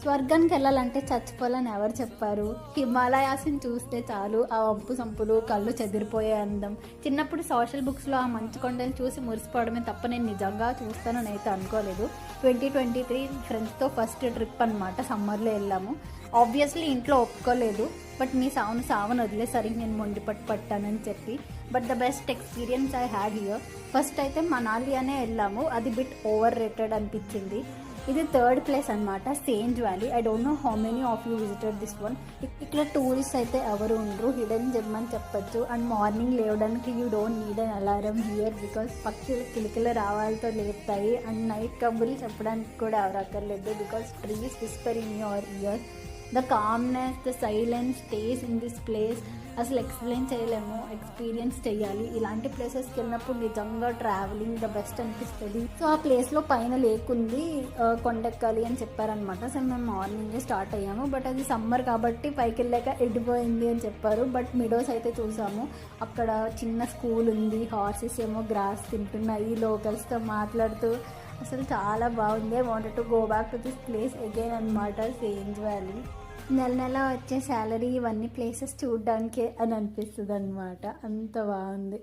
స్వర్గానికి వెళ్ళాలంటే చచ్చిపోవాలని ఎవరు చెప్పారు? హిమాలయాస్ని చూస్తే చాలు ఆ వంపు సంపులు కళ్ళు చెదిరిపోయే అందం. చిన్నప్పుడు సోషల్ బుక్స్లో ఆ మంచు కొండలు చూసి మురిసిపోవడమే తప్ప నేను నిజంగా చూస్తానని అయితే అనుకోలేదు. 2023 ఫ్రెండ్స్తో ఫస్ట్ ట్రిప్ అనమాట. సమ్మర్లో వెళ్ళాము. ఆబ్వియస్లీ ఇంట్లో ఒప్పుకోలేదు, బట్ మీ సావును వదిలేసరికి నేను మొండి పట్టానని చెప్పి. But the best experience I had here. First అయితే మనాలి అనే వెళ్ళాము. అది బిట్ ఓవర్ రేటెడ్ అనిపించింది. ఇది థర్డ్ ప్లేస్ అనమాట, సేంజ్ valley. I don't know how many of you visited this one. ఇక్కడ టూరిస్ట్ అయితే ఎవరు ఉండరు, హిడెన్ జెమ్ అని చెప్పచ్చు. అండ్ మార్నింగ్ లేవడానికి you don't need an alarm here because పక్షులు కిలకిల రావాలతో లేపుతాయి. అండ్ నైట్ కబుర్లు చెప్పడానికి కూడా ఎవరు అక్కర్లేదు because trees Whisper in your year. The calmness, the silence stays in this place అసలు ఎక్స్ప్లెయిన్ చేయలేము, ఎక్స్పీరియన్స్ చేయాలి. ఇలాంటి ప్లేసెస్కి వెళ్ళినప్పుడు నిజంగా ట్రావెలింగ్ ద బెస్ట్ అనిపిస్తుంది. సో ఆ ప్లేస్లో పైన లేక్ ఉంది, కొండెక్కాలి అని చెప్పారనమాట. సో మేము మార్నింగే స్టార్ట్ అయ్యాము. బట్ అది సమ్మర్ కాబట్టి పైకి వెళ్ళాక ఎండిపోయింది అని చెప్పారు. బట్ మిడోస్ అయితే చూసాము. అక్కడ చిన్న స్కూల్ ఉంది, హార్సెస్ ఏమో గ్రాస్ తింటున్నాయి, లోకల్స్తో మాట్లాడుతూ అసలు చాలా బాగుంది. Wanted to go back to this place again అనమాట, సేంజ్ వ్యాలీ. నెల వచ్చే శాలరీ ఇవన్నీ ప్లేసెస్ చూడడానికే అని అనిపిస్తుంది అనమాట, అంత బాగుంది.